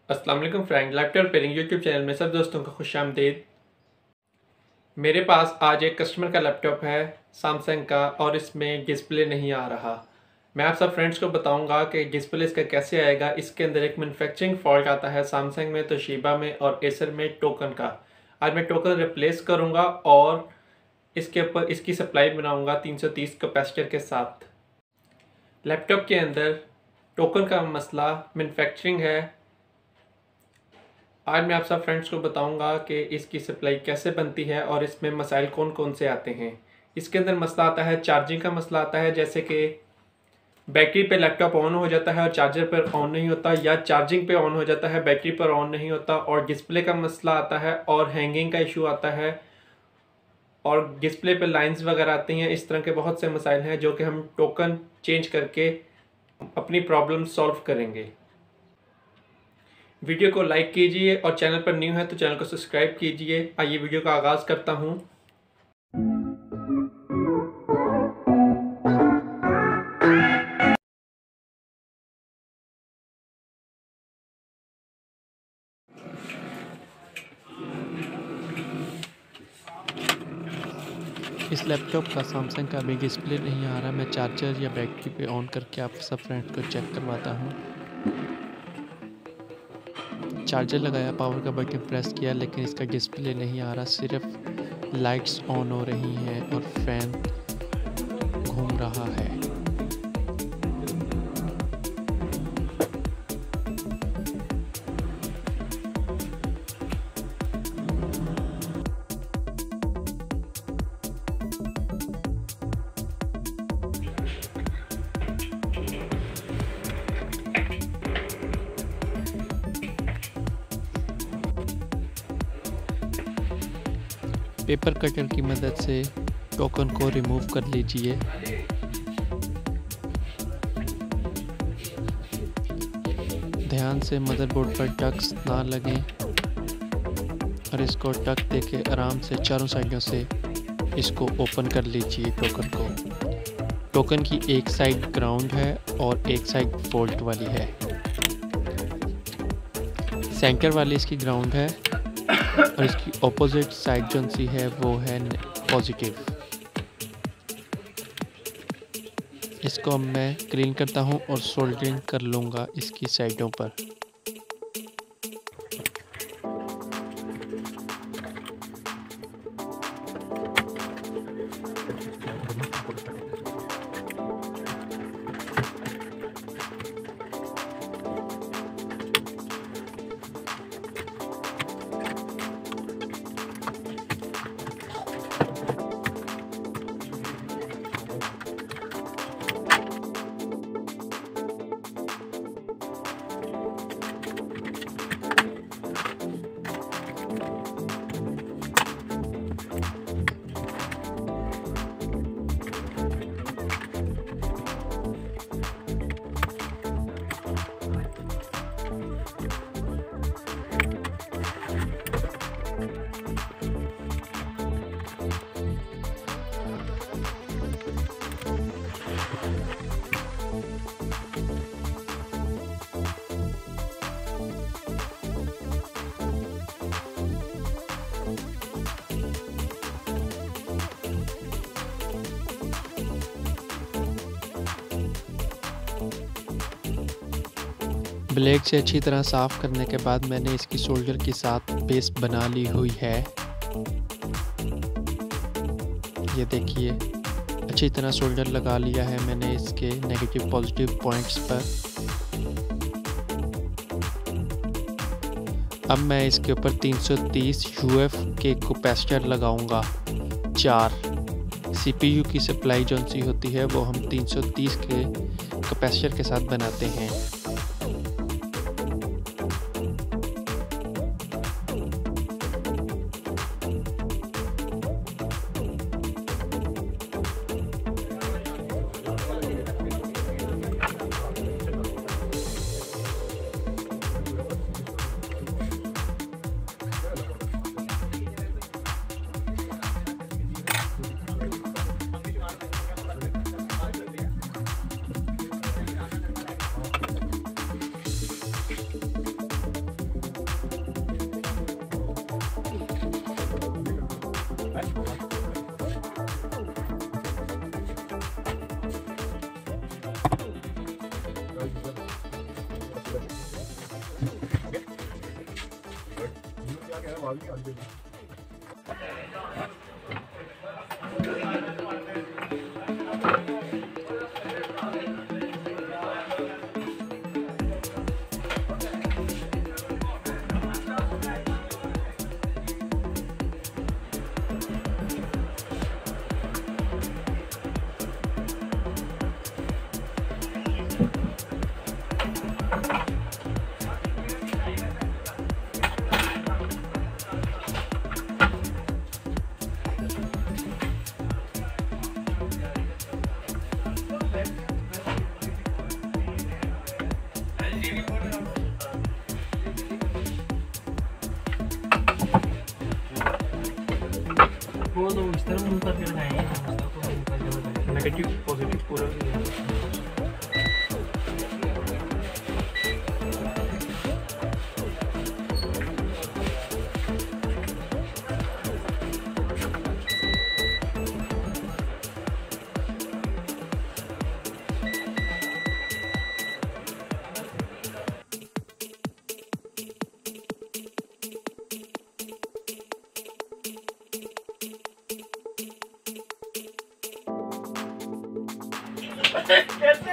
अस्सलाम वालेकुम friend, laptop YouTube channel में सब दोस्तों को खुशामदीद। मेरे पास आज एक कस्टमर का लैपटॉप है सैमसंग का और इसमें डिस्प्ले नहीं आ रहा। मैं आप सब फ्रेंड्स को बताऊंगा कि डिस्प्ले इसका कैसे आएगा। इसके अंदर एक मैन्युफैक्चरिंग फॉल्ट आता है सैमसंग में, तोशिबा में और एसर में टोकन का। आज मैं टोकन रिप्लेस करूँगा और इसके ऊपर इसकी सप्लाई बनाऊँगा 330 कैपेसिटर के साथ। लैपटॉप के अंदर टोकन का मसला मैन्युफैक्चरिंग है। आज मैं आप सब फ्रेंड्स को बताऊंगा कि इसकी सप्लाई कैसे बनती है और इसमें मसाइल कौन कौन से आते हैं। इसके अंदर मसला आता है, चार्जिंग का मसला आता है, जैसे कि बैटरी पे लैपटॉप ऑन हो जाता है और चार्जर पर ऑन नहीं होता, या चार्जिंग पे ऑन हो जाता है बैटरी पर ऑन नहीं होता। और डिस्प्ले का मसला आता है और हैंगिंग का इशू आता है और डिस्प्ले पे लाइंस वगैरह आती हैं। इस तरह के बहुत से मसाइल हैं जो कि हम टोकन चेंज करके अपनी प्रॉब्लम सॉल्व करेंगे। वीडियो को लाइक कीजिए और चैनल पर न्यू है तो चैनल को सब्सक्राइब कीजिए। आइए वीडियो का आगाज़ करता हूँ। इस लैपटॉप का सैमसंग का अभी डिस्प्ले नहीं आ रहा। मैं चार्जर या बैटरी पे ऑन करके आप सब फ्रेंड्स को चेक करवाता हूँ। चार्जर लगाया, पावर का बटन प्रेस किया, लेकिन इसका डिस्प्ले नहीं आ रहा। सिर्फ लाइट्स ऑन हो रही हैं और फैन घूम रहा है। पेपर कटर की मदद से टोकन को रिमूव कर लीजिए। ध्यान से मदरबोर्ड पर टक्स ना लगें और इसको टक देके आराम से चारों साइडों से इसको ओपन कर लीजिए। टोकन की एक साइड ग्राउंड है और एक साइड फॉल्ट वाली है। सेंटर वाली इसकी ग्राउंड है और इसकी ऑपोजिट साइड जो सी है वो है पॉजिटिव। इसको अब मैं क्लीन करता हूँ और सोल्डरिंग कर लूँगा इसकी साइडों पर। ब्लेड से अच्छी तरह साफ़ करने के बाद मैंने इसकी सोल्डर के साथ बेस बना ली हुई है। ये देखिए, अच्छी तरह सोल्डर लगा लिया है मैंने इसके नेगेटिव पॉजिटिव पॉइंट्स पर। अब मैं इसके ऊपर 330 UF के कैपेसिटर लगाऊंगा। 4 CPU की सप्लाई जो सी होती है वो हम 330 के कैपेसिटर के साथ बनाते हैं। वो तो इस तरह मुंह करके लगाएंगे, नेगेटिव पॉजिटिव पूरा Yes.